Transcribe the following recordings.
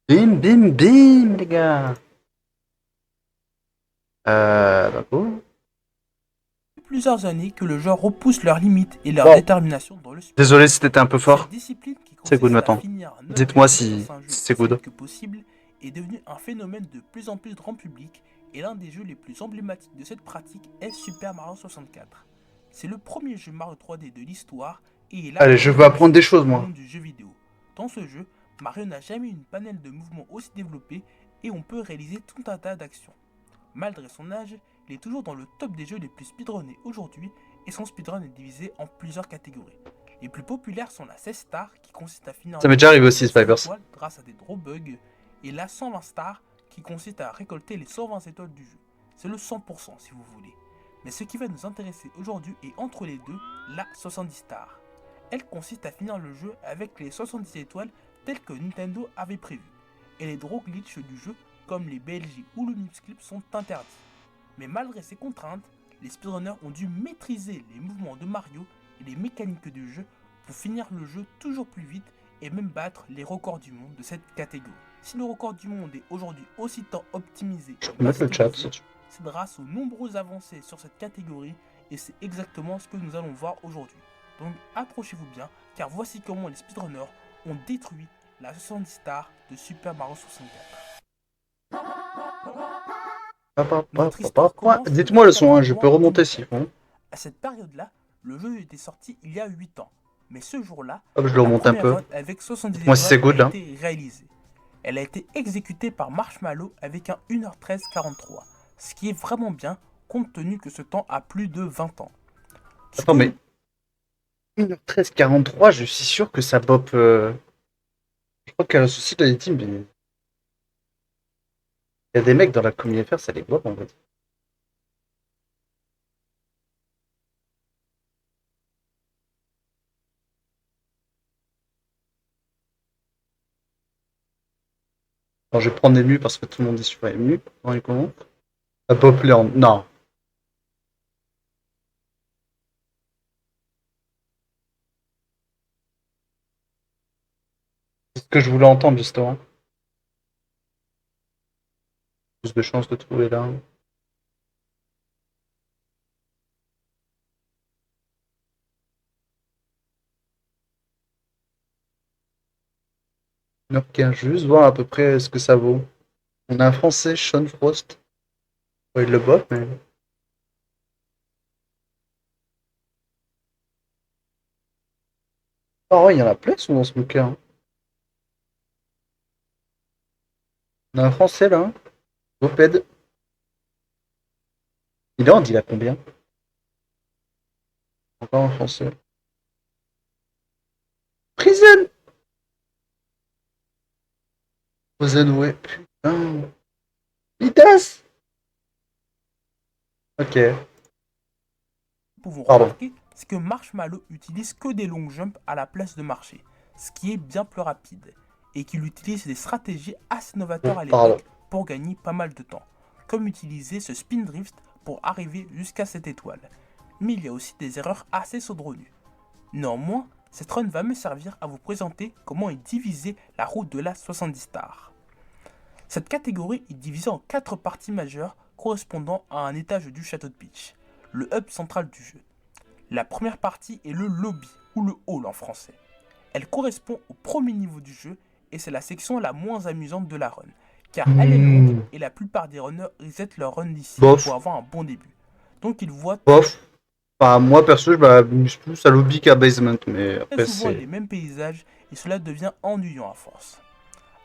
Bim, bim, bim, les gars. Cool. Plusieurs années que le jeu repousse leurs limites et leur Wow. détermination dans le Désolé speedrun. si t'étais un peu Cette fort. discipline qui C'est good consiste à maintenant. finir 9 Dites-moi épisodes si dans un jeu c'est aussi good. vite que possible est devenue un phénomène de plus en plus grand public et l'un des jeux les plus emblématiques de cette pratique est Super Mario 64. C'est le premier jeu Mario 3D de l'histoire et est la Allez, je veux apprendre des révolution choses, dans le moi. monde du jeu vidéo. Dans ce jeu, Mario n'a jamais eu une panel de mouvements aussi développée et on peut réaliser tout un tas d'actions. Malgré son âge, il est toujours dans le top des jeux les plus speedrunnés aujourd'hui et son speedrun est divisé en plusieurs catégories. Les plus populaires sont la 16 stars qui consiste à finir Ça le m'est déjà jeu arrivé avec aussi, les 100 Spivers. étoiles grâce à des draw bugs et la 120 stars qui consiste à récolter les 120 étoiles du jeu. C'est le 100% si vous voulez. Mais ce qui va nous intéresser aujourd'hui est entre les deux, la 70 stars. Elle consiste à finir le jeu avec les 70 étoiles telles que Nintendo avait prévu. Et les draw glitch du jeu comme les BLJ ou le Mipsclip sont interdits. Mais malgré ces contraintes, les speedrunners ont dû maîtriser les mouvements de Mario et les mécaniques du jeu pour finir le jeu toujours plus vite et même battre les records du monde de cette catégorie. Si le record du monde est aujourd'hui aussi tant optimisé Je et peux mettre le chat. masterisé, c'est grâce aux nombreuses avancées sur cette catégorie et c'est exactement ce que nous allons voir aujourd'hui. Donc accrochez-vous bien car voici comment les speedrunners ont détruit la 70 stars de Super Mario 64. Notre histoire commence Dites-moi le son, 24 hein, je peux juin remonter si 2004. bon. À cette période-là, le jeu était sorti il y a 8 ans. Mais ce jour-là, Hop, je le la remonte un première peu. run avec 70 Dites-moi si c'est étoiles a good là. été réalisée. Elle a été exécutée par Marshmallow avec un 1h13:43, ce qui est vraiment bien compte tenu que ce temps a plus de 20 ans. Ce Attends, que mais nous 1h13:43, je suis sûr que ça bop. Je crois qu'à la souci de la team, il y a des mecs dans la communauté, ça les bop en fait. Alors je vais prendre des nus parce que tout le monde est sur les nus. Dans les commentaires. Ça bop les en. Non. C'est ce que je voulais entendre justement. Plus de chances de trouver là. 1h15, juste voir à peu près ce que ça vaut. On a un français, Sean Frost. Ouais, il le bop, mais. Ah ouais, il y en a plein qui sont dans ce bouquin, hein. On a un français là, hein. Oped. Il en dit là combien? Encore un français. Prison! Prison, ouais. Putain. Midas! Ok. pouvons Pardon. remarquer, c'est que Marshmallow utilise que des long jumps à la place de marcher, ce qui est bien plus rapide, et qu'il utilise des stratégies assez novatrices à Pardon. l'époque pour gagner pas mal de temps, comme utiliser ce spin drift pour arriver jusqu'à cette étoile. Mais il y a aussi des erreurs assez saugrenues. Néanmoins, cette run va me servir à vous présenter comment est divisée la route de la 70 stars. Cette catégorie est divisée en 4 parties majeures correspondant à un étage du château de Peach, le hub central du jeu. La première partie est le lobby, ou le hall en français. Elle correspond au premier niveau du jeu et c'est la section la moins amusante de la run, car elle est longue et la plupart des runners reset leur run d'ici Bof. pour avoir un bon début. Donc ils voient Bof. Enfin, moi perso, je m'amuse plus à lobby qu'à basement, mais très après souvent c'est. les mêmes paysages et cela devient ennuyant à force.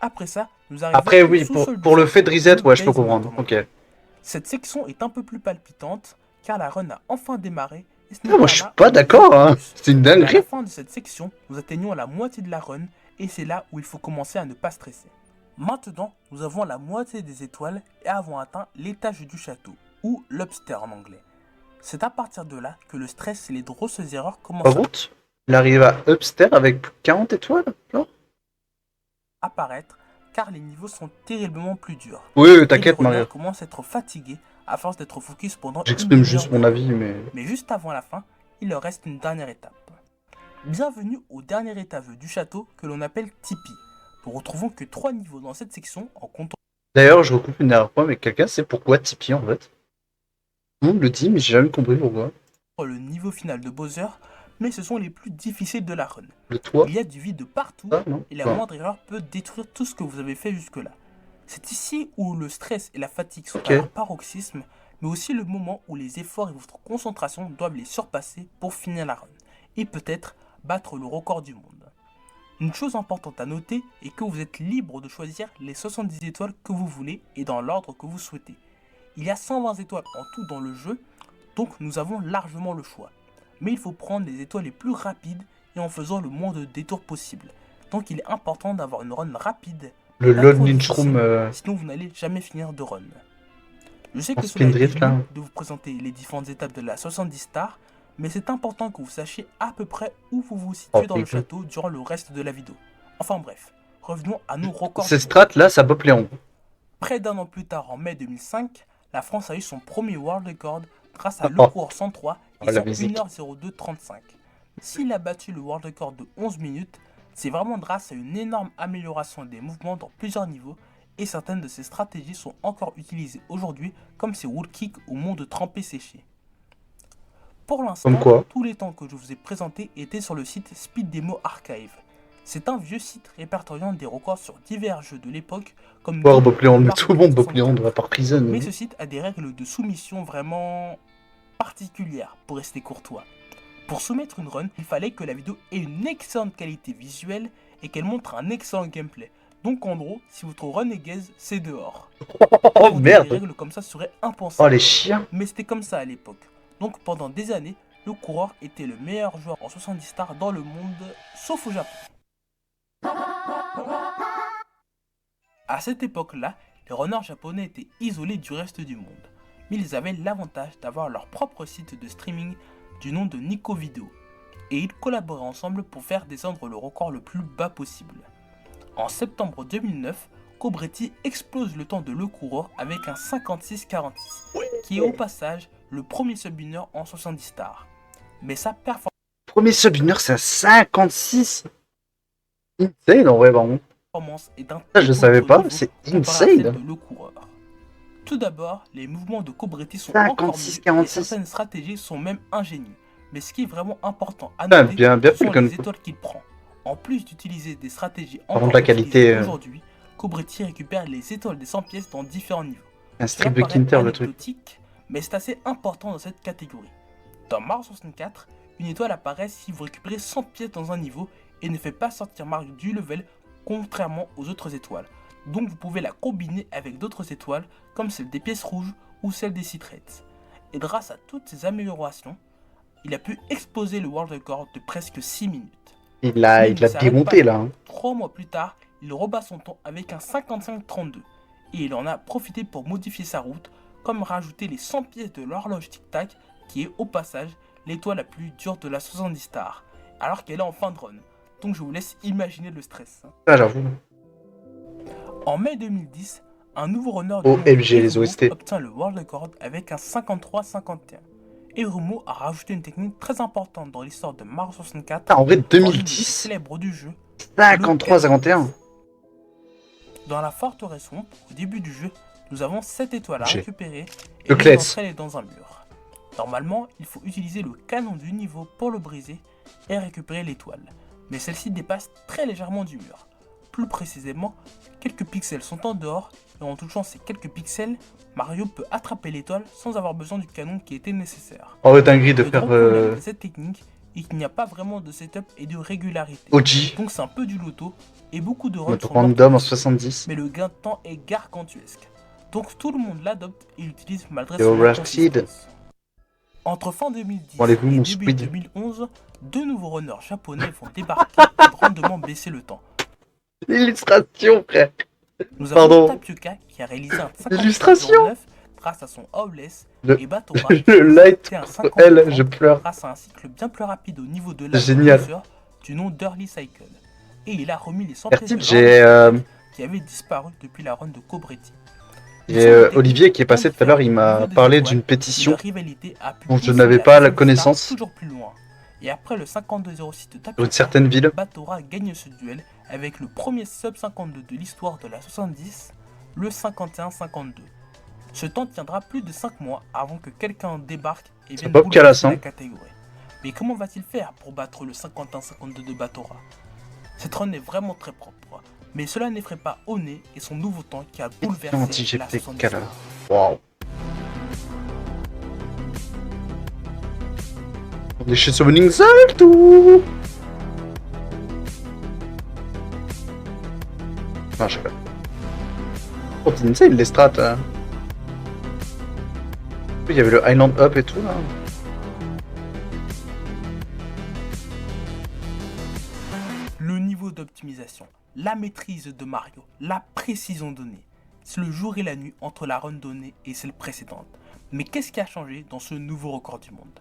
Après ça, nous arrivons Après, au oui, sous-sol du pour le fait château, de ou le reset, ouais, je peux basement comprendre. en Ok. anglais. Cette section est un peu plus palpitante car la run a enfin démarré et ce n'est Ah, moi, pas je suis là pas où il joue d'accord, le hein. plus. C'est une Mais à la dinguerie. fin de cette section, nous atteignons la moitié de la run et c'est là où il faut commencer à ne pas stresser. Maintenant, nous avons la moitié des étoiles et avons atteint l'étage du château, ou l'upstairs en anglais. C'est à partir de là que le stress et les grosses erreurs Par commencent à contre, il arrive à Upstairs avec plus de 40 étoiles, genre. apparaître car les niveaux sont terriblement plus durs. Oui, oui, Et les t'inquiète, runners Mario. commencent à être fatigués à force d'être focus pendant une J'exprime demi-heure juste de mon run. avis, mais. Mais juste avant la fin, il leur reste une dernière étape. Bienvenue au dernier étage du château que l'on appelle Tipi. Nous retrouvons que 3 niveaux dans cette section en comptant D'ailleurs, je recoupe une dernière fois, mais quelqu'un sait pourquoi Tipeee en fait? On me le dit, mais j'ai jamais compris pourquoi. le niveau final de Bowser, mais ce sont les plus difficiles de la run. Le toit? Il y a du vide partout Ah non? et la Non. moindre erreur peut détruire tout ce que vous avez fait jusque-là. C'est ici où le stress et la fatigue sont Ok. à leur paroxysme, mais aussi le moment où les efforts et votre concentration doivent les surpasser pour finir la run, et peut-être battre le record du monde. Une chose importante à noter est que vous êtes libre de choisir les 70 étoiles que vous voulez et dans l'ordre que vous souhaitez. Il y a 120 étoiles en tout dans le jeu, donc nous avons largement le choix. Mais il faut prendre les étoiles les plus rapides et en faisant le moins de détours possible. Donc il est important d'avoir une run rapide. Le Pas Lone trop Lynchroom difficile, sinon vous n'allez jamais finir de run. Je sais en que cela a spin été drift là. long de vous présenter les différentes étapes de la 70 stars, mais c'est important que vous sachiez à peu près où vous vous situez dans le château durant le reste de la vidéo. Enfin bref, revenons à nos records. Ces strats là, ça pop les ondes. Près d'un an plus tard, en mai 2005, la France a eu son premier world record grâce à Le Coureur 103 et son 1h02.35. S'il a battu le world record de 11 minutes, c'est vraiment grâce à une énorme amélioration des mouvements dans plusieurs niveaux et certaines de ces stratégies sont encore utilisées aujourd'hui comme ces wall kicks ou monde trempé séché. Pour l'instant, tous les temps que je vous ai présentés étaient sur le site Speed Demo Archive. C'est un vieux site répertoriant des records sur divers jeux de l'époque comme Bob Léon, mais tout le monde Bob Léon va par prison. Mais ce site a des règles de soumission vraiment particulières pour rester courtois. Pour soumettre une run, il fallait que la vidéo ait une excellente qualité visuelle et qu'elle montre un excellent gameplay. Donc en gros, si votre run est gaze, c'est dehors. Oh merde! Des règles comme ça seraient impensables. Oh les chiens! Mais c'était comme ça à l'époque. Donc pendant des années, le coureur était le meilleur joueur en 70 stars dans le monde, sauf au Japon. À cette époque-là, les runners japonais étaient isolés du reste du monde, mais ils avaient l'avantage d'avoir leur propre site de streaming du nom de Nico Video, et ils collaboraient ensemble pour faire descendre le record le plus bas possible. En septembre 2009, Cobretti explose le temps de Le Coureur avec un 56-46, qui est au passage le premier sub-winner en 70 stars. Mais sa performance... Premier sub-winner, c'est à 56! Insane en vrai, vraiment. est d'un Ça, je savais pas, c'est insane! Le Coureur. Tout d'abord, les mouvements de Cobretti sont 56, encore mieux et certaines stratégies sont même ingénieuses. Mais ce qui est vraiment important à noter, ce sont les étoiles qu'il prend. En plus d'utiliser des stratégies encore la qualité aujourd'hui, Cobretti récupère les étoiles des 100 pièces dans différents niveaux. Un strip de Kinter le truc. Mais c'est assez important dans cette catégorie. Dans Mario 64, une étoile apparaît si vous récupérez 100 pièces dans un niveau et ne fait pas sortir Mario du level contrairement aux autres étoiles. Donc vous pouvez la combiner avec d'autres étoiles comme celle des pièces rouges ou celle des citrètes. Et grâce à toutes ces améliorations, il a pu exploser le world record de presque 6 minutes. Il l'a démonté là. 3 mois plus tard, il rebat son temps avec un 55-32 et il en a profité pour modifier sa route, comme rajouter les 100 pièces de l'horloge tic-tac qui est au passage l'étoile la plus dure de la 70 stars, alors qu'elle est en fin de run. Donc je vous laisse imaginer le stress. Ah j'avoue. En mai 2010, un nouveau runner les OST obtient le world record avec un 53-51. Et Rumo a rajouté une technique très importante dans l'histoire de Mario 64. Ah, en vrai 2010 célèbre du jeu. 53-51. Dans la forteresse Swamp, au début du jeu, nous avons 7 étoiles à récupérer et l'une d'entre elles est dans un mur. Normalement, il faut utiliser le canon du niveau pour le briser et récupérer l'étoile. Mais celle-ci dépasse très légèrement du mur. Plus précisément, quelques pixels sont en dehors et en touchant ces quelques pixels, Mario peut attraper l'étoile sans avoir besoin du canon qui était nécessaire. Oh ouais, dinguerie de faire cette technique et qu'il n'y a pas vraiment de setup et de régularité. OG. Donc c'est un peu du loto et beaucoup de runs sont random en 70. Mais le gain de temps est gargantuesque. Donc tout le monde l'adopte et l'utilise malgré son inconsistance. Entre fin 2010 et début 2011, 2 nouveaux runners japonais vont débarquer et grandement baisser le temps. L'illustration, frère. Nous avons Tapioca qui a réalisé un 59 grâce à son Howless et Batora le light qui a un je pleure. Grâce à un cycle bien plus rapide au niveau de la du nom d'Early Cycle. Et il a remis les 100 pièces qui avaient disparu depuis la run de Cobretti. Et Olivier qui est passé tout à l'heure, il m'a parlé d'une pétition dont je n'avais pas la connaissance. Toujours plus loin. Et après le 52-06 de Sur une Tapioca, certaine ville. Batora gagne ce duel avec le premier sub 52 de l'histoire de la 70, le 51-52. Ce temps tiendra plus de 5 mois avant que quelqu'un débarque et C'est vienne Bob Calas, bouleverser hein. la catégorie. Mais comment va-t-il faire pour battre le 51-52 de Batora? Cette run est vraiment très propre, mais cela n'effraie pas One et son nouveau temps qui a bouleversé la Anti-GP 70 Calas. stars. Waouh. On est chez Summoning Salto. Non, je sais pas. Oh, c'est insane les strats. Hein. Il y avait le Island Up et tout là. Le niveau d'optimisation, la maîtrise de Mario, la précision donnée. C'est le jour et la nuit entre la run donnée et celle précédente. Mais qu'est-ce qui a changé dans ce nouveau record du monde?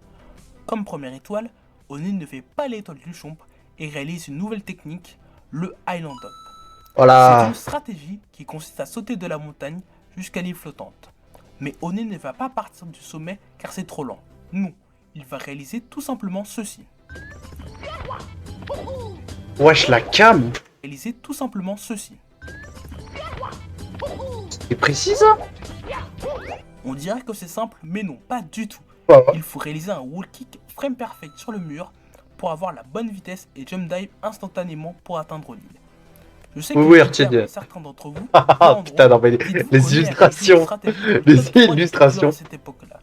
Comme première étoile, One ne fait pas l'étoile du chomp et réalise une nouvelle technique, le Island Up. C'est Voilà. une stratégie qui consiste à sauter de la montagne jusqu'à l'île flottante. Mais One ne va pas partir du sommet car c'est trop lent. Non, il va réaliser tout simplement ceci. Wesh, la cam. Réaliser tout simplement ceci. C'est précis ça. On dirait que c'est simple, mais non, pas du tout. Ouais. Il faut réaliser un wall kick frame perfect sur le mur pour avoir la bonne vitesse et jump dive instantanément pour atteindre l'île. Je sais que Oui, Peter et certains d'entre vous Ah putain, non mais les illustrations. Les illustrations. À cette époque-là.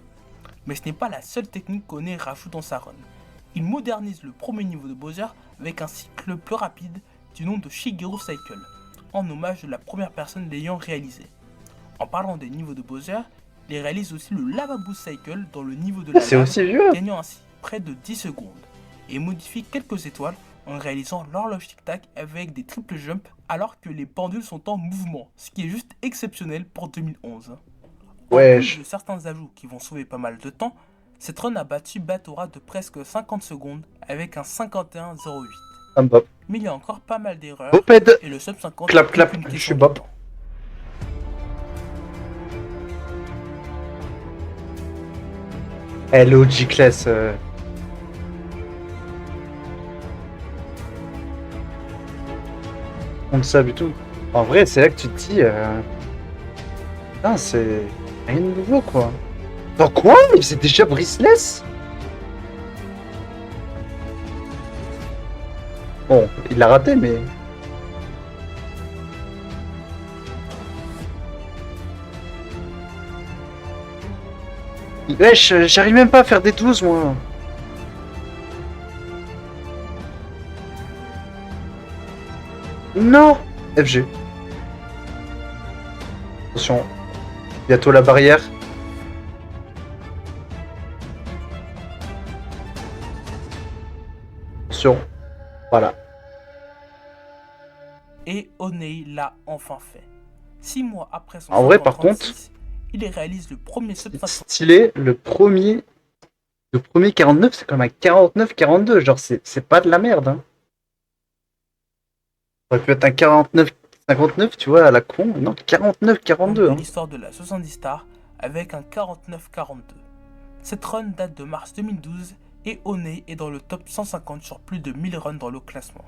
Mais ce n'est pas la seule technique qu'One rajoute dans sa run. Il modernise le premier niveau de Bowser avec un cycle plus rapide du nom de Shigeru Cycle, en hommage de la première personne l'ayant réalisé. En parlant des niveaux de Bowser, il réalise aussi le Lava Boost Cycle dans le niveau de la C'est lave, aussi vieux. gagnant ainsi près de 10 secondes, et modifie quelques étoiles en réalisant l'horloge tic-tac avec des triple jumps alors que les pendules sont en mouvement, ce qui est juste exceptionnel pour 2011. En Wesh. plus de certains ajouts qui vont sauver pas mal de temps, cette run a battu Batora de presque 50 secondes avec un 51-08. Bob. Mais il y a encore pas mal d'erreurs Boped. et le sub 50 Clap, n'est clap, qu'une je question suis de Bob. temps. Hello G-Class. On ça du tout. En vrai, c'est là que tu te dis. Putain, c'est rien de nouveau quoi. Dans quoi? Il faisait déjà Briceless? Bon, il l'a raté, mais. Wesh, j'arrive même pas à faire des 12 moi. Non. FG. Attention. Bientôt la barrière. Attention. Voilà. Et Onei l'a enfin fait. 6 mois après son En vrai, par 536, il réalise le premier sub 50. Stylé, le premier 49, c'est comme un 49-42. Genre, c'est pas de la merde. Hein. Ça aurait pu être un 49-59, tu vois, à la con. Non, 49-42. De Hein. l'histoire de la 70 stars avec un 49-42. Cette run date de mars 2012 et Onei est dans le top 150 sur plus de 1000 runs dans le classement.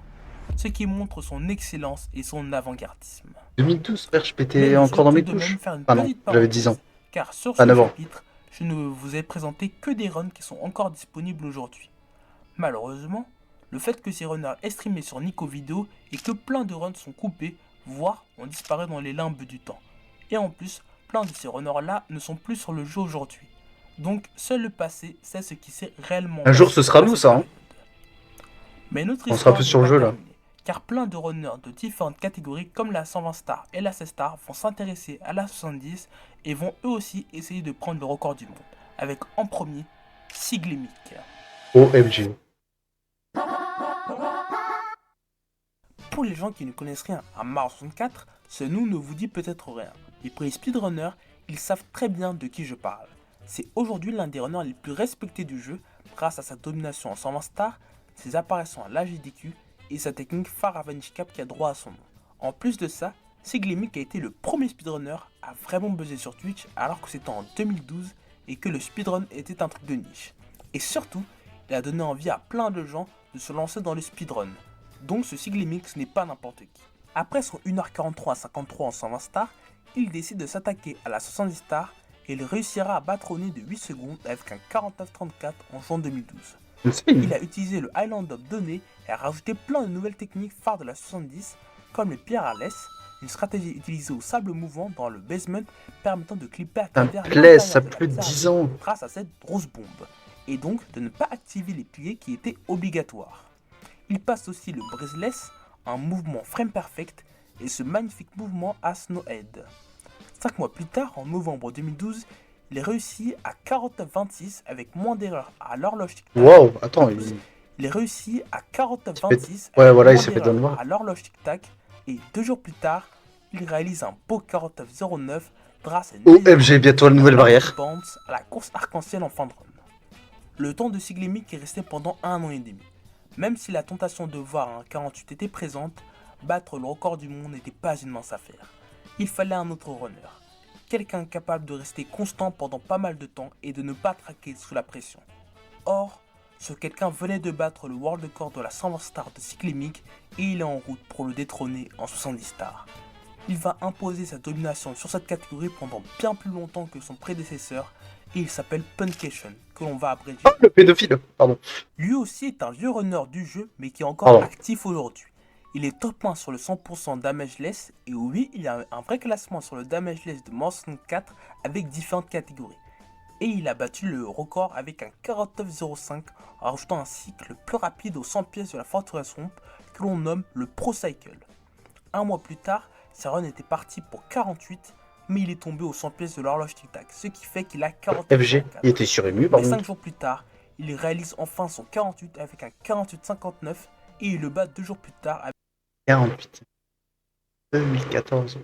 Ce qui montre son excellence et son avant-gardisme. 2012, frère, je Mais pétais je encore dans mes souhaite tout de couches. même faire une Ah non, petite j'avais 10 ans. parenthèse, car sur Ah, ce 9 ans. chapitre, je ne vous ai présenté que des runs qui sont encore disponibles aujourd'hui. Malheureusement, le fait que ces runners aient streamé sur Nico Video et que plein de runs sont coupés, voire ont disparu dans les limbes du temps. Et en plus, plein de ces runners là ne sont plus sur le jeu aujourd'hui. Donc seul le passé sait ce qui s'est réellement Un jour, passé ce sera à nous, cette ça, hein. période. Mais notre On sera histoire plus n'est sur le pas jeu, là. terminée, car plein de runners de différentes catégories comme la 120 stars et la 16 stars vont s'intéresser à la 70 et vont eux aussi essayer de prendre le record du monde, avec en premier Siglemic. OMG. Pour les gens qui ne connaissent rien à Mario 64, ce nom ne vous dit peut-être rien. Mais pour les speedrunners, ils savent très bien de qui je parle. C'est aujourd'hui l'un des runners les plus respectés du jeu grâce à sa domination en 120 stars, ses apparitions à l'AGDQ et sa technique Far Revenge Cap qui a droit à son nom. En plus de ça, Siglemic a été le premier speedrunner à vraiment buzzer sur Twitch alors que c'était en 2012 et que le speedrun était un truc de niche. Et surtout, et a donné envie à plein de gens de se lancer dans le speedrun. Donc ce Siglimix n'est pas n'importe qui. Après son 1h43 à 53 en 120 stars, il décide de s'attaquer à la 70 stars et il réussira à battre au nez de 8 secondes avec un 49-34 en juin 2012. Il a utilisé le Island Up donné et a rajouté plein de nouvelles techniques phares de la 70 comme le Pierre-à-l'Es, une stratégie utilisée au sable mouvant dans le basement permettant de clipper à travers ça plus de 10 ans grâce à cette grosse bombe, et donc de ne pas activer les piliers qui étaient obligatoires. Il passe aussi le Breazeless, un mouvement frame perfect, et ce magnifique mouvement à Snowhead. 5 mois plus tard, en novembre 2012, il réussit à 49-26 avec moins d'erreurs à l'horloge tic-tac. Wow, attends, il réussit à 49-26 ouais, voilà, il s'est fait donner à l'horloge tic-tac, et 2 jours plus tard, il réalise un beau 49-09 grâce à une OMG, bientôt la nouvelle barrière à la course arc-en-ciel en fin de run. Le temps de Siglimix est resté pendant 1 an et demi. Même si la tentation de voir un 48 était présente, battre le record du monde n'était pas une mince affaire. Il fallait un autre runner. Quelqu'un capable de rester constant pendant pas mal de temps et de ne pas traquer sous la pression. Or, ce quelqu'un venait de battre le world record de la 120 stars de Siglimix et il est en route pour le détrôner en 70 stars. Il va imposer sa domination sur cette catégorie pendant bien plus longtemps que son prédécesseur et il s'appelle Puncation, que l'on va abréger. Oh, le pédophile, pardon. Lui aussi est un vieux runner du jeu mais qui est encore actif aujourd'hui. Il est top 1 sur le 100% damageless et oui, il a un vrai classement sur le damageless de Mars 4 avec différentes catégories. Et il a battu le record avec un 49.05 en rajoutant un cycle plus rapide aux 100 pièces de la Fortress Swamp que l'on nomme le Pro Cycle. Un mois plus tard, sa run était partie pour 48, mais il est tombé aux 100 pièces de l'horloge tic-tac, ce qui fait qu'il a 49. FG, il était surému par contre. 5 jours plus tard, il réalise enfin son 48 avec un 48.59 et il le bat 2 jours plus tard avec 48. 2014.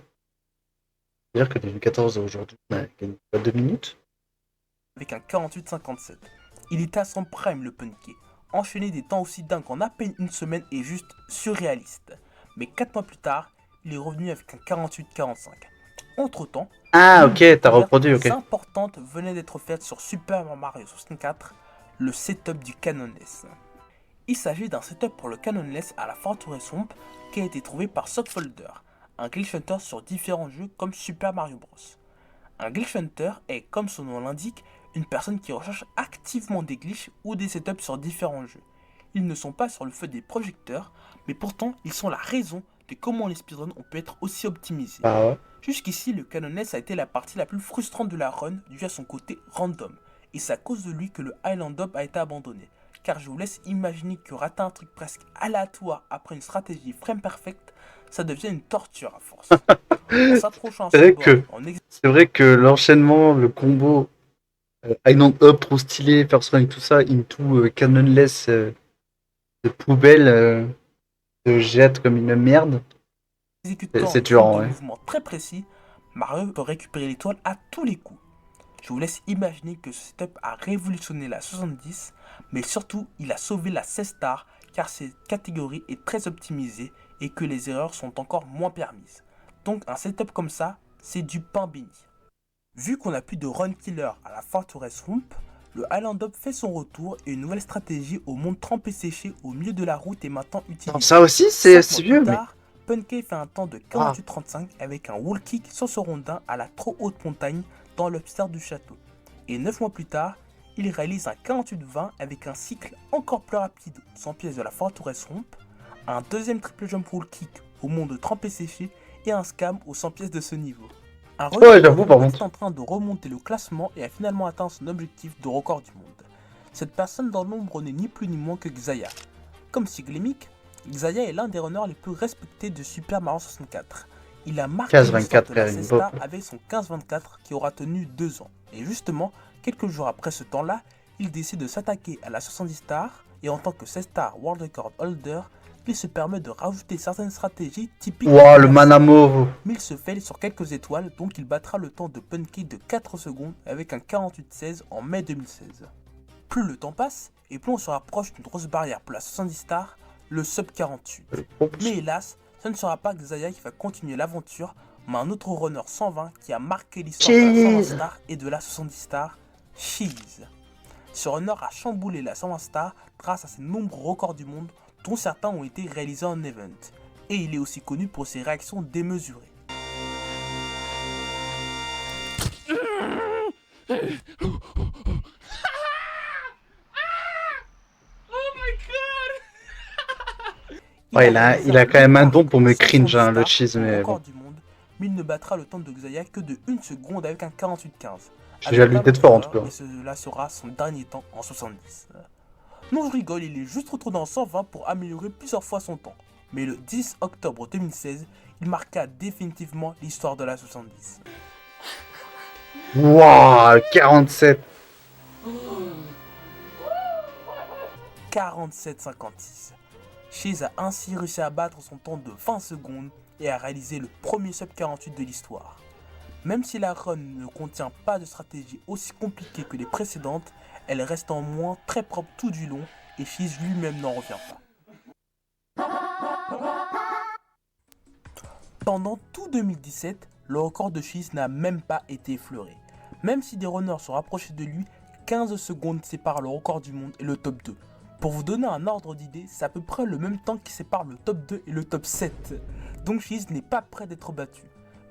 C'est-à-dire que 2014 aujourd'hui, on a gagné 2 minutes. Avec un 48.57. Il était à son prime le punké. Enchaîner des temps aussi dingues en à peine une semaine est juste surréaliste. Mais 4 mois plus tard, il est revenu avec un 48.45. Entre temps, t'as reproduit, importante venait d'être faite sur Super Mario 64, le setup du Canonless. Il s'agit d'un setup pour le Canonless à la Fortress Swamp qui a été trouvé par Sockfolder, un glitch hunter sur différents jeux comme Super Mario Bros. Un glitch hunter est, comme son nom l'indique, une personne qui recherche activement des glitches ou des setups sur différents jeux. Ils ne sont pas sur le feu des projecteurs, mais pourtant ils sont la raison de comment les speedruns ont pu être aussi optimisés. Jusqu'ici, le Canonless a été la partie la plus frustrante de la run due à son côté random, et c'est à cause de lui que le Island Up a été abandonné, car je vous laisse imaginer que rater un truc presque aléatoire après une stratégie frame perfect, ça devient une torture à force. C'est vrai que l'enchaînement, le combo Island Up trop stylé, first run et tout ça, into Canonless de poubelle se jette comme une merde. C'est tuant, un mouvement très précis, Mario peut récupérer l'étoile à tous les coups. Je vous laisse imaginer que ce setup a révolutionné la 70, mais surtout il a sauvé la 16 stars car cette catégorie est très optimisée et que les erreurs sont encore moins permises. Donc un setup comme ça, c'est du pain béni. Vu qu'on n'a plus de run killer à la Fortress Swamp, le Island Up fait son retour et une nouvelle stratégie au monde trempé séché au milieu de la route est maintenant utilisée. Ça aussi c'est vieux mais... Punky fait un temps de 48-35 avec un wall kick sur ce rondin à la trop haute montagne dans l'upstairs du château. Et 9 mois plus tard, il réalise un 48-20 avec un cycle encore plus rapide 100 pièces de la Fortress Swamp, un deuxième triple jump wall kick au monde trempé séché et un scam aux 100 pièces de ce niveau. Un record est en train de remonter le classement et a finalement atteint son objectif de record du monde. Cette personne dans l'ombre n'est ni plus ni moins que Xayah. Comme Siglimix, Xayah est l'un des runners les plus respectés de Super Mario 64. Il a marqué l'histoire de la C-Star avec son 15-24 qui aura tenu 2 ans. Et justement, quelques jours après ce temps-là, il décide de s'attaquer à la 70 stars et en tant que C-Star World Record Holder, il se permet de rajouter certaines stratégies typiques le Manamo. Mais il se fait sur quelques étoiles, donc il battra le temps de Punky de 4 secondes avec un 48-16 en mai 2016. Plus le temps passe, et plus on se rapproche d'une grosse barrière pour la 70 stars, le sub 48. Mais hélas, ce ne sera pas Xayah qui va continuer l'aventure, mais un autre runner 120 qui a marqué l'histoire de la 120 stars et de la 70 stars, Cheese. Ce runner a chamboulé la 120 Star grâce à ses nombreux records du monde, dont certains ont été réalisés en event. Et il est aussi connu pour ses réactions démesurées. Ouais, il a quand même un don pour me cringe, hein, le cheese, mais bon. Du monde, mais il ne battra le temps de Xayah que de 1 seconde avec un 48-15. J'ai déjà lu d'être fort en tout cas. Et cela sera son dernier temps en 70. Non, je rigole, il est juste retourné en 120 pour améliorer plusieurs fois son temps. Mais le 10 octobre 2016, il marqua définitivement l'histoire de la 70. Wouah, 47. 47,56. Cheese a ainsi réussi à battre son temps de 20 secondes et à réaliser le premier sub 48 de l'histoire. Même si la run ne contient pas de stratégie aussi compliquée que les précédentes, elle reste en moins très propre tout du long et Cheese lui-même n'en revient pas. Pendant tout 2017, le record de Cheese n'a même pas été effleuré. Même si des runners sont rapprochés de lui, 15 secondes séparent le record du monde et le top 2. Pour vous donner un ordre d'idée, c'est à peu près le même temps qui sépare le top 2 et le top 7. Donc Cheese n'est pas prêt d'être battu.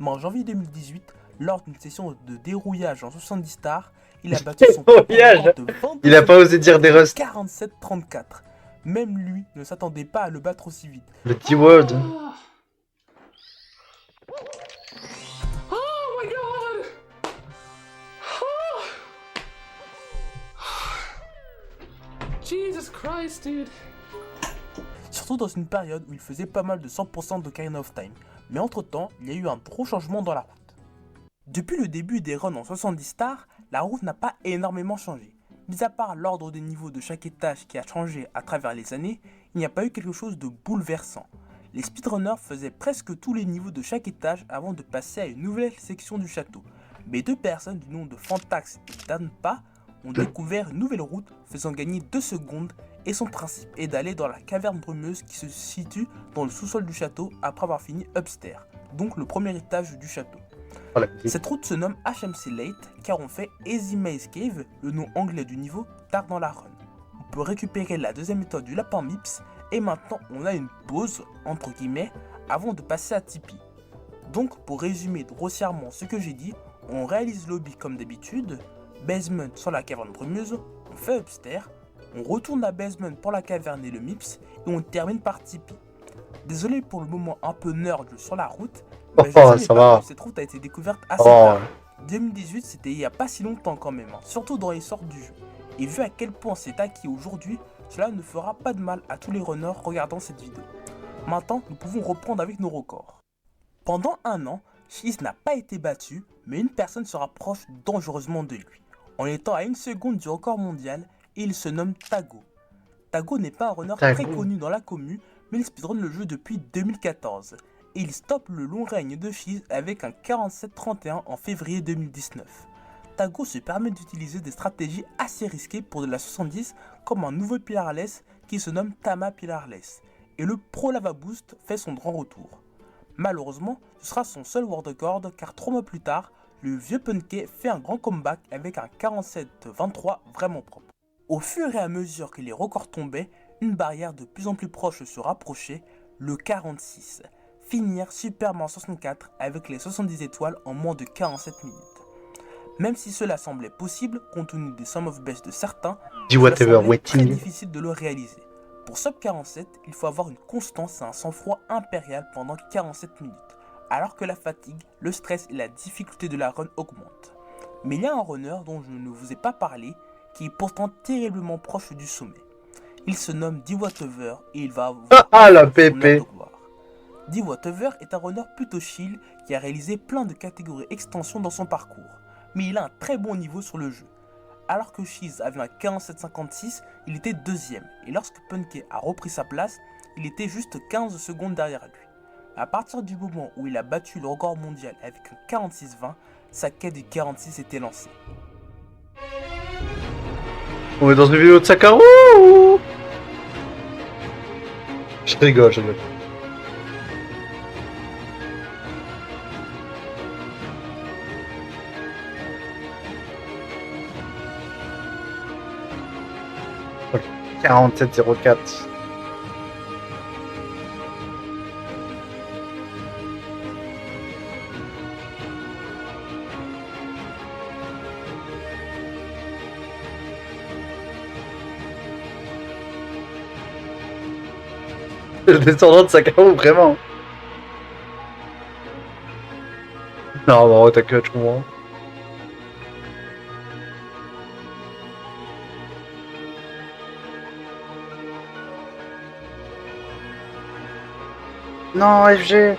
Mais en janvier 2018, lors d'une session de dérouillage en 70 stars, il a battu son propre record de 22 il a pas osé dire des rusts. 47-34. Même lui ne s'attendait pas à le battre aussi vite. Le D-word. Oh my god! Jesus Christ, dude. Surtout dans une période où il faisait pas mal de 100% de Ocarina of Time. Mais entre temps, il y a eu un gros changement dans la route. Depuis le début des runs en 70 stars, la route n'a pas énormément changé. Mis à part l'ordre des niveaux de chaque étage qui a changé à travers les années, il n'y a pas eu quelque chose de bouleversant. Les speedrunners faisaient presque tous les niveaux de chaque étage avant de passer à une nouvelle section du château. Mais deux personnes du nom de Fantax et Danpa ont découvert une nouvelle route faisant gagner 2 secondes et son principe est d'aller dans la caverne brumeuse qui se situe dans le sous-sol du château après avoir fini Upstairs, donc le premier étage du château. Cette route se nomme HMC Late car on fait Easy Maze Cave, le nom anglais du niveau, tard dans la run. On peut récupérer la deuxième étoile du lapin Mips et maintenant on a une pause, entre guillemets, avant de passer à Tipeee. Donc pour résumer grossièrement ce que j'ai dit, on réalise lobby comme d'habitude, basement sur la caverne brumeuse, on fait Upstairs, on retourne à basement pour la caverne et le Mips et on termine par Tipeee. Désolé pour le moment un peu nerd sur la route, mais ça va. cette route a été découverte assez tard. 2018 c'était il n'y a pas si longtemps quand même, surtout dans l'essor du jeu. Et vu à quel point c'est acquis aujourd'hui, cela ne fera pas de mal à tous les runners regardant cette vidéo. Maintenant, nous pouvons reprendre avec nos records. Pendant un an, Cheese n'a pas été battu, mais une personne se rapproche dangereusement de lui. En étant à 1 seconde du record mondial, et il se nomme Tago. Tago n'est pas un runner très connu dans la commu, mais il speedrun le jeu depuis 2014. Et il stoppe le long règne de Cheese avec un 47-31 en février 2019. Tago se permet d'utiliser des stratégies assez risquées pour de la 70 comme un nouveau Pilarless qui se nomme Tama Pilarless. Et le Pro Lava Boost fait son grand retour. Malheureusement, ce sera son seul world record car 3 mois plus tard, le vieux Punky fait un grand comeback avec un 47-23 vraiment propre. Au fur et à mesure que les records tombaient, une barrière de plus en plus proche se rapprochait, le 46. Finir Superman 64 avec les 70 étoiles en moins de 47 minutes. Même si cela semblait possible, compte tenu des sum of best de certains, cela semblait très difficile de le réaliser. Pour Sub 47, il faut avoir une constance et un sang-froid impérial pendant 47 minutes, alors que la fatigue, le stress et la difficulté de la run augmentent. Mais il y a un runner dont je ne vous ai pas parlé, qui est pourtant terriblement proche du sommet. Il se nomme D-Whatever et il va avoir la pépé. D-Whatever est un runner plutôt chill qui a réalisé plein de catégories extensions dans son parcours, mais il a un très bon niveau sur le jeu. Alors que Cheese avait un 47-56, il était deuxième, et lorsque Punky a repris sa place, il était juste 15 secondes derrière lui. À partir du moment où il a battu le record mondial avec un 46-20, sa quête du 46 était lancée. On est dans une vidéo de Sakaru. Je rigole. 4704. Le descendant de Sakao, vraiment. Non, non, t'inquiète, je comprends. Non, FG.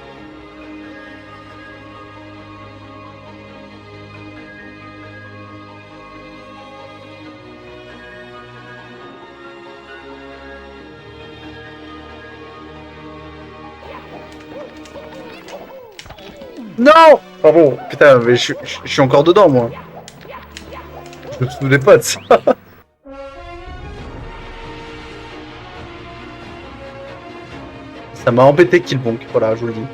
Non! Pardon, putain, mais je suis encore dedans, moi. Je me souvenais pas de ça. Ça m'a embêté Killbonk, voilà, je vous le dis.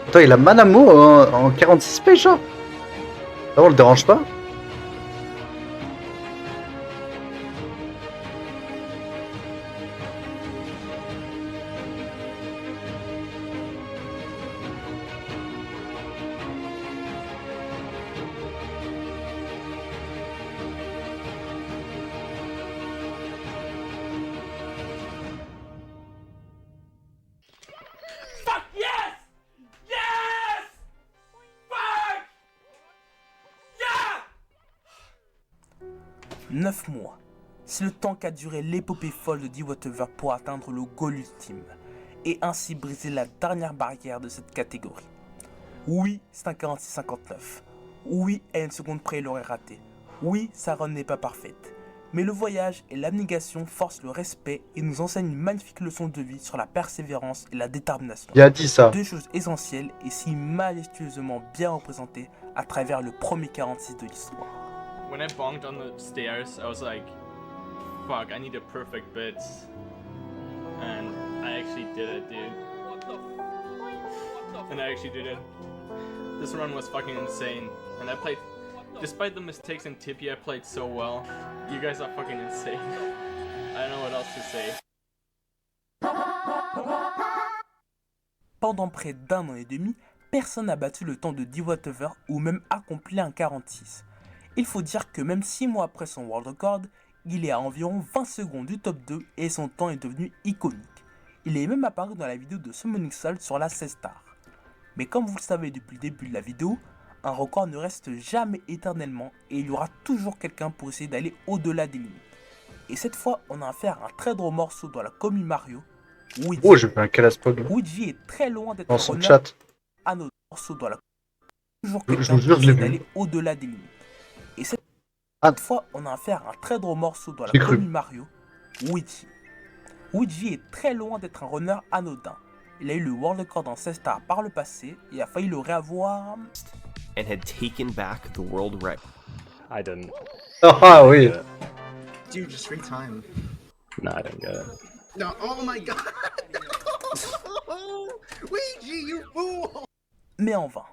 Attends, il a Manamo en 46 p genre. Ça, on le dérange pas? Fuck yes! Yes! Fuck! Yeah! 9 mois. C'est le temps qu'a duré l'épopée folle de D-Whatever pour atteindre le goal ultime et ainsi briser la dernière barrière de cette catégorie. Oui, c'est un 46-59. Oui, à une seconde près, il aurait raté. Oui, sa run n'est pas parfaite. Mais le voyage et l'abnégation forcent le respect et nous enseignent une magnifique leçon de vie sur la persévérance et la détermination. Il a dit ça. Deux choses essentielles et si majestueusement bien représentées à travers le premier 46 de l'histoire. When I bonked on the stairs, I was like, fuck, I need a perfect bit. And I actually did it, dude. And I actually did it. This run was fucking insane. And I played, despite the mistakes in Tippy, I played so well. You guys are fucking insane. I don't know what else to say. Pendant près d'un an et demi, personne n'a battu le temps de D-Whatever ou même accompli un 46. Il faut dire que même 6 mois après son world record, il est à environ 20 secondes du top 2 et son temps est devenu iconique. Il est même apparu dans la vidéo de Summoning Salt sur la 16 star. Mais comme vous le savez depuis le début de la vidéo, un record ne reste jamais éternellement et il y aura toujours quelqu'un pour essayer d'aller au-delà des limites. Et cette fois, on a affaire à un très drôle morceau dans la commu Mario, Luigi. Oh, j'ai fait un calaspog Luigi est très loin d'être dans un son runner chat. à notre morceau dans la toujours Je quelqu'un vous jure, pour je l'ai essayer vu. d'aller au-delà des limites. Et cette Ah. fois, on a affaire à un très drôle morceau dans la J'ai cru. commu Mario, Luigi. Luigi est très loin d'être un runner anodin. Il a eu le world record en 16 stars par le passé et a failli le réavoir. and had taken back the world record. I didn't. Ah oui. Dude, just free time. No, I didn't get it. No, oh my god! Luigi, you fool! Mais en vain.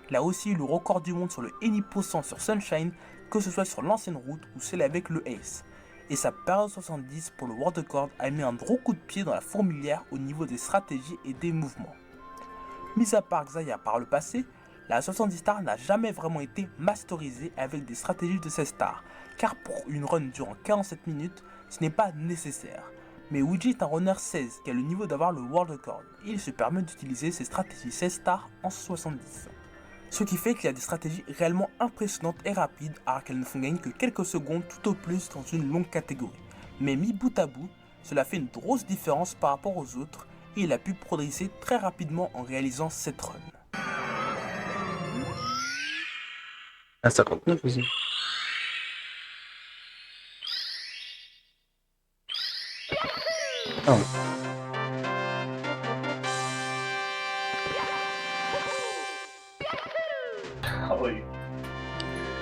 Il a aussi eu le record du monde sur le Enipo 100 sur Sunshine, que ce soit sur l'ancienne route ou celle avec le Ace. Et sa période 70 pour le World Record a mis un gros coup de pied dans la fourmilière au niveau des stratégies et des mouvements. Mis à part Xayah par le passé, la 70 stars n'a jamais vraiment été masterisée avec des stratégies de 16 stars, car pour une run durant 47 minutes, ce n'est pas nécessaire. Mais Luigi est un runner 16 qui a le niveau d'avoir le World Record, et il se permet d'utiliser ses stratégies 16 stars en 70. Ce qui fait qu'il y a des stratégies réellement impressionnantes et rapides alors qu'elles ne font gagner que quelques secondes tout au plus dans une longue catégorie. Mais mis bout à bout, cela fait une grosse différence par rapport aux autres et il a pu progresser très rapidement en réalisant cette run. À 59 aussi. Ah.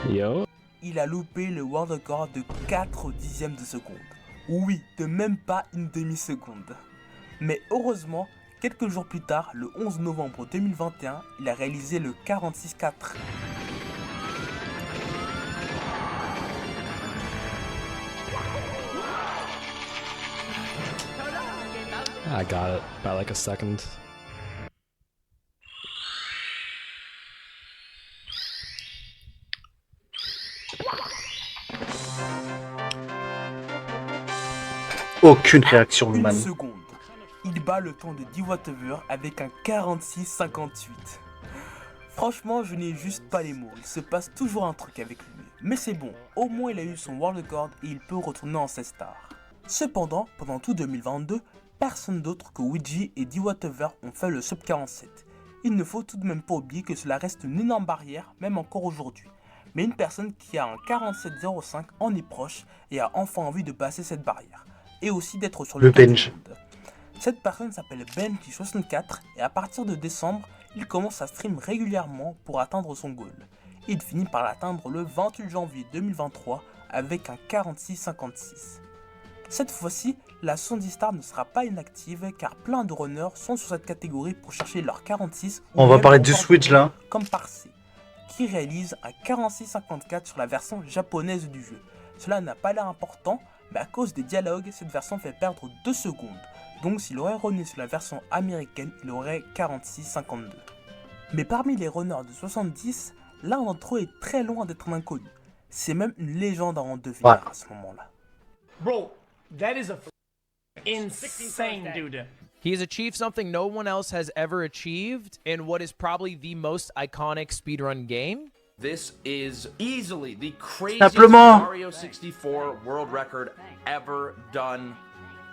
Yo. Il a loupé le world record de 4 dixièmes de seconde. Oui, de même pas une demi-seconde. Mais heureusement, quelques jours plus tard, le 11 novembre 2021, il a réalisé le 46-4. I got it by like a second. Aucune réaction, le Une man. seconde. Il bat le temps de D-Whatever avec un 46-58. Franchement, je n'ai juste pas les mots. Il se passe toujours un truc avec lui. Mais c'est bon, au moins il a eu son World Record et il peut retourner en 16 stars. Cependant, pendant tout 2022, personne d'autre que Ouija et D-Whatever ont fait le sub 47. Il ne faut tout de même pas oublier que cela reste une énorme barrière, même encore aujourd'hui. Mais une personne qui a un 47,05 en est proche et a enfin envie de passer cette barrière. Et aussi d'être sur le top du bench. monde. Cette personne s'appelle Benji64 et à partir de décembre, il commence à stream régulièrement pour atteindre son goal. Il finit par l'atteindre le 28 janvier 2023 avec un 46,56. Cette fois-ci, la 70 star ne sera pas inactive car plein de runners sont sur cette catégorie pour chercher leur 46 ou On va même parler du encore Switch mieux, là. comme Parse, qui réalise un 46,54 sur la version japonaise du jeu. Cela n'a pas l'air important, mais à cause des dialogues, cette version fait perdre 2 secondes. Donc s'il aurait runné sur la version américaine, il aurait 46,52. Mais parmi les runners de 70, l'un d'entre eux est très loin d'être un inconnu. C'est même une légende à en devenir Ouais. à ce moment-là. Bro, that is insane, dude. He has achieved something no one else has ever achieved in what is probably the most iconic speedrun game. This is easily the craziest Simplement. Mario 64 world record ever done,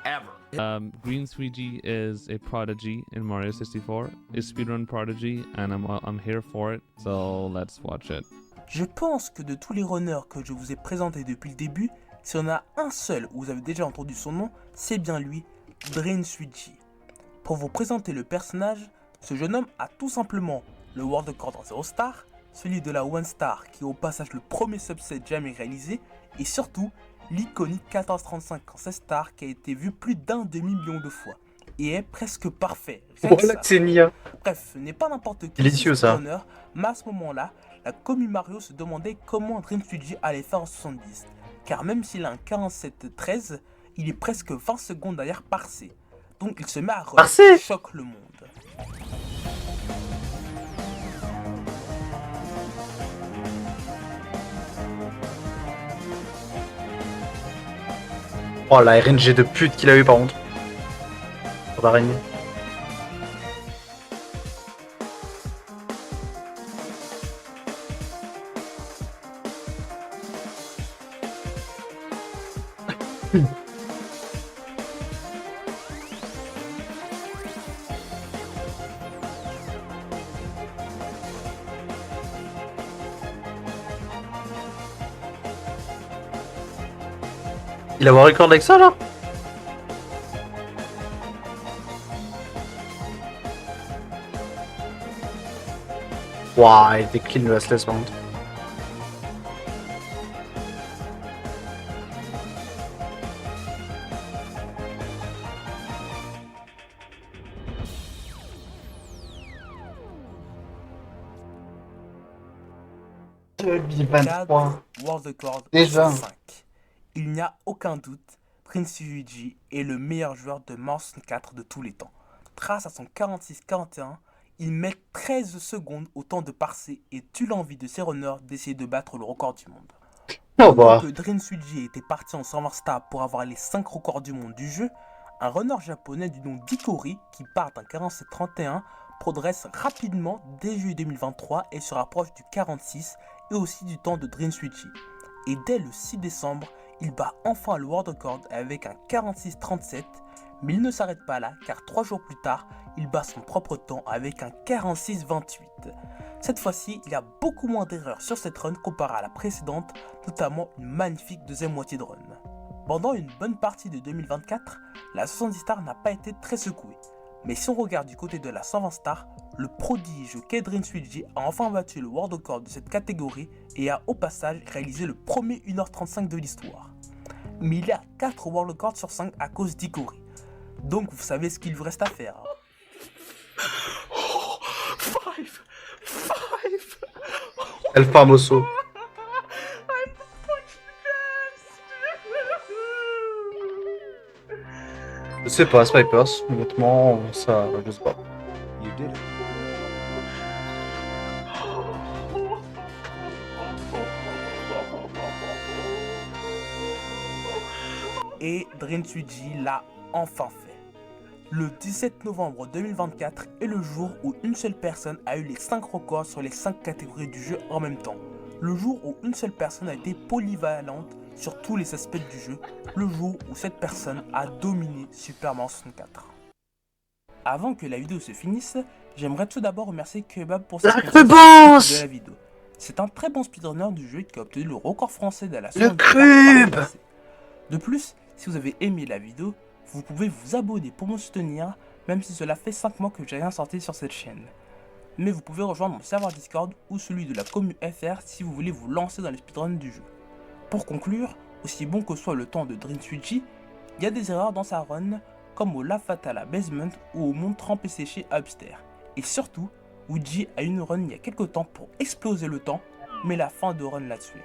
ever. Green 3G is a prodigy in Mario 64. A speedrun prodigy, and I'm here for it. So let's watch it. Je pense que de tous les runners que je vous ai présentés depuis le début, s'il y en a un seul où vous avez déjà entendu son nom, c'est bien lui, Drain3G. Pour vous présenter le personnage, ce jeune homme a tout simplement le World Record en 0 star, celui de la 1 star qui est au passage le premier subset jamais réalisé, et surtout l'iconique 1435 en 16 stars qui a été vu plus d'1 demi-million de fois, et est presque parfait. Rien que Voilà ça. que c'est Nia. Bref, ce n'est pas n'importe qui Délicieux, ce ça. runner, mais à ce moment-là, la commu Mario se demandait comment Drain3G allait faire en 70, car même s'il a un 47-13, il est presque 20 secondes derrière Parse. Donc il se met à Parse runner, choque le monde. Oh la RNG de pute qu'il a eu par contre. Sur l'araignée. Il a un record avec ça là? Waouh, il était clean le Assless par contre. Cadre World Record Déjà. 5. Il n'y a aucun doute, Drain3G est le meilleur joueur de Mario 64 de tous les temps. Grâce à son 46-41, il met 13 secondes au temps de Parse et tue l'envie de ses runners d'essayer de battre le record du monde. Oh bah. Que Drain3G était parti en 120 stars pour avoir les 5 records du monde du jeu, un runner japonais du nom d'Ikori, qui part d'un 47-31, progresse rapidement dès juillet 2023 et se rapproche du 46 et aussi du temps de Drain3G. Et dès le 6 décembre, il bat enfin le World Record avec un 46-37, mais il ne s'arrête pas là car 3 jours plus tard, il bat son propre temps avec un 46-28. Cette fois-ci, il y a beaucoup moins d'erreurs sur cette run comparé à la précédente, notamment une magnifique deuxième moitié de run. Pendant une bonne partie de 2024, la 70 star n'a pas été très secouée. Mais si on regarde du côté de la 120 star, le prodige qu'est Drain3G a enfin battu le World Record de cette catégorie et a au passage réalisé le premier 1h35 de l'histoire. Mais il a 4 World Records sur 5 à cause d'Ikori. Donc vous savez ce qu'il lui reste à faire. El famoso. Je sais pas, Spipers, honnêtement, ça, je sais pas. You did it. Et Drinsuji l'a enfin fait. Le 17 novembre 2024 est le jour où une seule personne a eu les 5 records sur les 5 catégories du jeu en même temps. Le jour où une seule personne a été polyvalente sur tous les aspects du jeu. Le jour où cette personne a dominé Super Mario 64. Avant que la vidéo se finisse, j'aimerais tout d'abord remercier Kebab pour sa récompense de la vidéo. C'est un très bon speedrunner du jeu qui a obtenu le record français de la Le Crub. De plus, si vous avez aimé la vidéo, vous pouvez vous abonner pour me soutenir, même si cela fait 5 mois que j'ai rien sorti sur cette chaîne. Mais vous pouvez rejoindre mon serveur Discord ou celui de la commune FR si vous voulez vous lancer dans les speedruns du jeu. Pour conclure, aussi bon que soit le temps de Drinsuji, il y a des erreurs dans sa run, comme au La Fatala Basement ou au monde trempé séché Upstairs. Et surtout, Uji a une run il y a quelques temps pour exploser le temps, mais la fin de run l'a tué.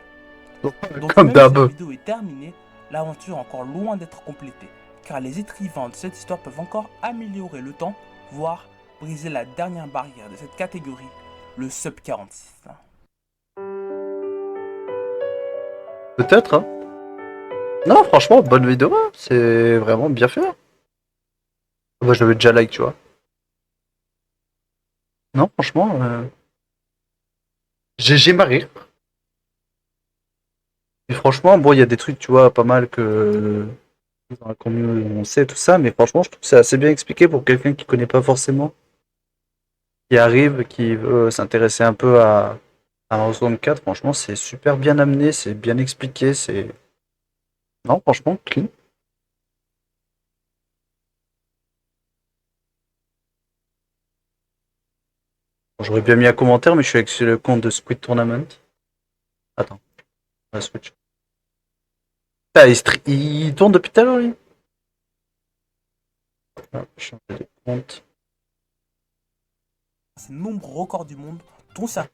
Donc Comme même si d'hab. la vidéo est terminée, l'aventure est encore loin d'être complétée, car les écrivains de cette histoire peuvent encore améliorer le temps, voire briser la dernière barrière de cette catégorie, le sub 46. Peut-être, hein. Non, franchement, bonne vidéo, hein. C'est vraiment bien fait. Hein. Moi, je l'avais déjà like, tu vois. Non, franchement, j'ai marré. Et franchement, bon, il y a des trucs, tu vois, pas mal que dans la commune, on sait tout ça, mais franchement, je trouve que c'est assez bien expliqué pour quelqu'un qui connaît pas forcément, qui arrive, qui veut s'intéresser un peu à Mario 64. Franchement, c'est super bien amené, c'est bien expliqué, c'est... Non, franchement, clean. J'aurais bien mis un commentaire, mais je suis avec le compte de Squid Tournament. Attends, on va switch. Ah, il tourne depuis tout à l'heure, lui. Ah, changer de compte. Ces nombreux records du monde, dont ça.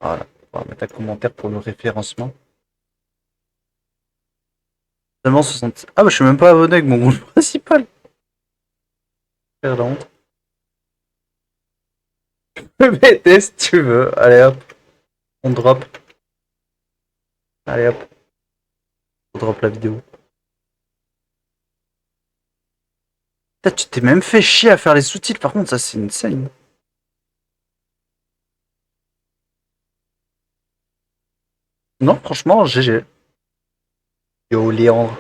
Voilà, on va mettre un commentaire pour le référencement. Seulement 60... Ah bah je suis même pas abonné avec mon compte principal. Faire la honte. Je peux m'aider si tu veux. Allez hop. On drop. Allez hop. On drop la vidéo. Putain, tu t'es même fait chier à faire les sous-titres, par contre, ça c'est insane. Non, franchement, GG. Yo, Léandre.